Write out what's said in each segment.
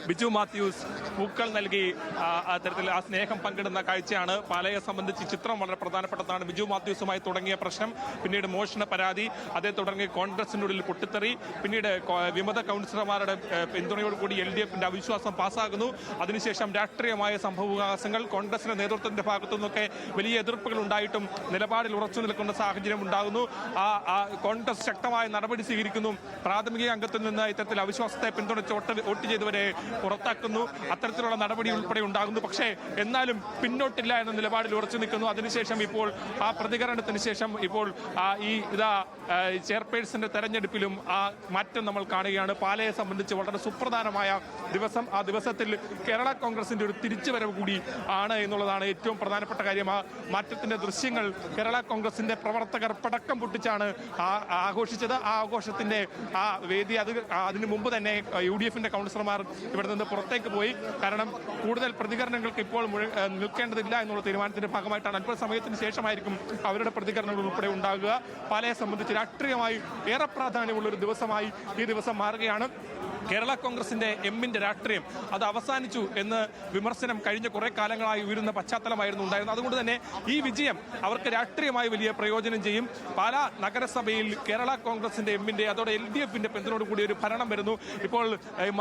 ബിജു മാത്യൂസ് പൂക്കൾ നൽകി അത്തരത്തിൽ ആ സ്നേഹം പങ്കിടുന്ന കാഴ്ചയാണ്. പാലയെ സംബന്ധിച്ച് ചിത്രം വളരെ പ്രധാനപ്പെട്ടതാണ്. ബിജു മാത്യൂസുമായി തുടങ്ങിയ പ്രശ്നം, പിന്നീട് മോഷണ പരാതി, അതേ തുടർന്ന് കോൺഗ്രസിനുള്ളിൽ പൊട്ടിത്തെറി, പിന്നീട് വിമത കൗൺസിലർമാരുടെ പിന്തുണയോടുകൂടി LDFന്റെ അവിശ്വാസം പാസ്സാകുന്നു. അതിനുശേഷം രാഷ്ട്രീയമായ സംഭവവികാസങ്ങൾ, കോൺഗ്രസിന്റെ നേതൃത്വത്തിന്റെ ഭാഗത്തു നിന്നൊക്കെ വലിയ എതിർപ്പുകൾ ഉണ്ടായിട്ടും നിലപാടിൽ ഉറച്ചു നിൽക്കുന്ന സാഹചര്യം ഉണ്ടാകുന്നു. കോൺഗ്രസ് ശക്തമായ നടപടി സ്വീകരിക്കുന്നു. പ്രാഥമിക അംഗത്തിൽ നിന്ന് ഇത്തരത്തിൽ അവിശ്വാസത്തെ പിന്തുണച്ച് വോട്ട് ചെയ്തവരെ പുറത്താക്കുന്നു. അത്തരത്തിലുള്ള നടപടി ഉൾപ്പെടെ ഉണ്ടാകുന്നു. പക്ഷേ എന്നാലും പിന്നോട്ടില്ല എന്ന നിലപാടിൽ ഉറച്ചു നിൽക്കുന്നു. അതിനുശേഷം ഇപ്പോൾ ആ പ്രതികരണത്തിന് ശേഷം ഇപ്പോൾ ചെയർപേഴ്സന്റെ തെരഞ്ഞെടുപ്പിലും ആ മാറ്റം നമ്മൾ കാണുകയാണ്. പാലയെ സംബന്ധിച്ച് വളരെ സുപ്രധാനമായ ദിവസം. ആ ദിവസത്തിൽ കേരള കോൺഗ്രസിന്റെ ഒരു തിരിച്ചുവരവ് കൂടി ആണ് എന്നുള്ളതാണ് ഏറ്റവും പ്രധാനപ്പെട്ട കാര്യം. ആ മാറ്റത്തിന്റെ ദൃശ്യങ്ങൾ കേരള കോൺഗ്രസിന്റെ പ്രവർത്തകർ പടക്കം പൊട്ടിച്ചാണ് ആഘോഷിച്ചത്. ആ ആഘോഷത്തിന്റെ ആ വേദി അതിനു മുമ്പ് തന്നെ UDFന്റെ കൗൺസിലർമാർ ഇവിടെ നിന്ന് പുറത്തേക്ക് പോയി. കാരണം കൂടുതൽ പ്രതികരണങ്ങൾക്ക് ഇപ്പോൾ നിൽക്കേണ്ടതില്ല എന്നുള്ള തീരുമാനത്തിന്റെ ഭാഗമായിട്ടാണ്. അല്പസമയത്തിന് ശേഷമായിരിക്കും അവരുടെ പ്രതികരണങ്ങൾ ഉൾപ്പെടെ ഉണ്ടാകുക. പാലയെ സംബന്ധിച്ച് രാഷ്ട്രീയമായി ഏറെ പ്രാധാന്യമുള്ള ഒരു ദിവസമായി ഈ ദിവസം മാറുകയാണ്. കേരള കോൺഗ്രസിന്റെ എമ്മിന്റെ രാഷ്ട്രീയം അത് അവസാനിച്ചു എന്ന് വിമർശനം കഴിഞ്ഞ കുറെ കാലങ്ങളായി ഉയരുന്ന പശ്ചാത്തലമായിരുന്നു ഉണ്ടായിരുന്നത്. അതുകൊണ്ട് തന്നെ ഈ വിജയം അവർക്ക് രാഷ്ട്രീയമായി വലിയ പ്രയോജനം ചെയ്യും. പാലാ നഗരസഭയിൽ കേരള കോൺഗ്രസിന്റെ എമ്മിന്റെ അതോടെ LDFന്റെ പിന്തുണയോടുകൂടി ഒരു ഭരണം വരുന്നു. ഇപ്പോൾ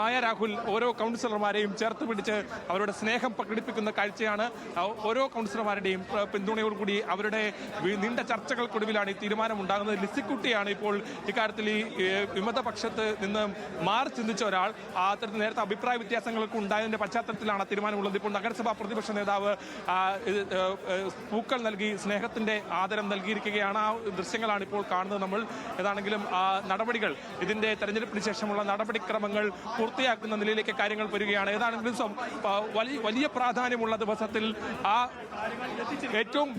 മായ രാഹുൽ ഓരോ കൗൺസിലർമാരെയും ചേർത്ത് പിടിച്ച് അവരുടെ സ്നേഹം പ്രകടിപ്പിക്കുന്ന കാഴ്ചയാണ്. ഓരോ കൗൺസിലർമാരുടെയും പിന്തുണയോടുകൂടി അവരുടെ നീണ്ട ചർച്ചകൾക്കൊടുവിലാണ് ഈ തീരുമാനം ഉണ്ടാകുന്നത്. ലിസിക്കുട്ടിയാണ് ഇപ്പോൾ ഇക്കാര്യത്തിൽ ഈ വിമത പക്ഷത്ത് നിന്ന് മാറി ചിന്തിച്ച ഒരാൾ. അത്തരത്തിൽ നേരത്തെ അഭിപ്രായ വ്യത്യാസങ്ങൾക്ക് ഉണ്ടായതിന്റെ പശ്ചാത്തലത്തിലാണ് തീരുമാനമുള്ളത്. ഇപ്പോൾ നഗരസഭാ പ്രതിപക്ഷ നേതാവ് പൂക്കൾ നൽകി സ്നേഹത്തിന്റെ ആദരം നൽകിയിരിക്കുകയാണ്. ആ ദൃശ്യങ്ങളാണ് ഇപ്പോൾ കാണുന്നത് നമ്മൾ. ഏതാണെങ്കിലും നടപടികൾ, ഇതിന്റെ തെരഞ്ഞെടുപ്പിന് ശേഷമുള്ള നടപടിക്രമങ്ങൾ പൂർത്തിയാക്കുന്ന നിലയിലേക്ക് കാര്യങ്ങൾ വരികയാണ്. ഏതാണെങ്കിലും വലിയ പ്രാധാന്യമുള്ള ദിവസത്തിൽ ഏറ്റവും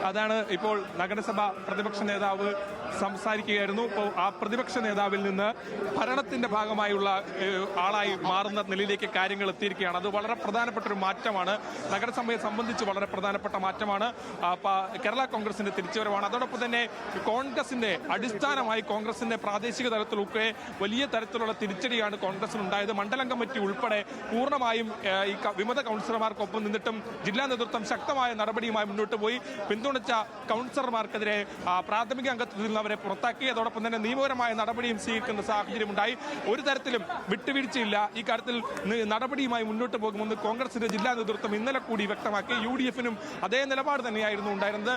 അതാണ് ഇപ്പോൾ നഗരസഭ പ്രതിപക്ഷ നേതാവ് സംസാരിക്കുകയായിരുന്നു. ഇപ്പോൾ ആ പ്രതിപക്ഷ നേതാവിൽ നിന്ന് ഭരണത്തിന്റെ ഭാഗമായുള്ള ആളായി മാറുന്ന നിലയിലേക്ക് കാര്യങ്ങൾ എത്തിയിരിക്കുകയാണ്. അത് വളരെ പ്രധാനപ്പെട്ട ഒരു മാറ്റമാണ്. നഗരസഭയെ സംബന്ധിച്ച് വളരെ പ്രധാനപ്പെട്ട മാറ്റമാണ്. കേരള കോൺഗ്രസിന്റെ തിരിച്ചുവരവാണ്. അതോടൊപ്പം തന്നെ കോൺഗ്രസിന്റെ അടിസ്ഥാനമായി കോൺഗ്രസിന്റെ പ്രാദേശിക തലത്തിലൊക്കെ വലിയ തരത്തിലുള്ള തിരിച്ചടിയാണ് കോൺഗ്രസിനുണ്ടായത്. മണ്ഡലം കമ്മിറ്റി ഉൾപ്പെടെ പൂർണ്ണമായും ഈ വിമത കൗൺസിലർമാർക്കൊപ്പം നിന്നിട്ടും ജില്ലാ നേതൃത്വം ശക്തമായ നടപടിയുമായി മുന്നോട്ട് പോയി. പിന്തുണച്ച കൗൺസിലർമാർക്കെതിരെ പ്രാഥമിക അംഗത്തിൽ നിന്ന് അവരെ പുറത്താക്കി. അതോടൊപ്പം തന്നെ നിയമപരമായ നടപടിയും സ്വീകരിക്കുന്ന സാഹചര്യമുണ്ടായി. ഒരു തരത്തിലും വിട്ടുവീഴ്ചയില്ല. ഈ കാര്യത്തിൽ നടപടിയുമായി മുന്നോട്ട് പോകുമെന്ന് കോൺഗ്രസിന്റെ ജില്ലാ നേതൃത്വം ഇന്നലെ കൂടി വ്യക്തമാക്കി. UDFനും അതേ നിലപാട് തന്നെയായിരുന്നു ഉണ്ടായിരുന്നത്.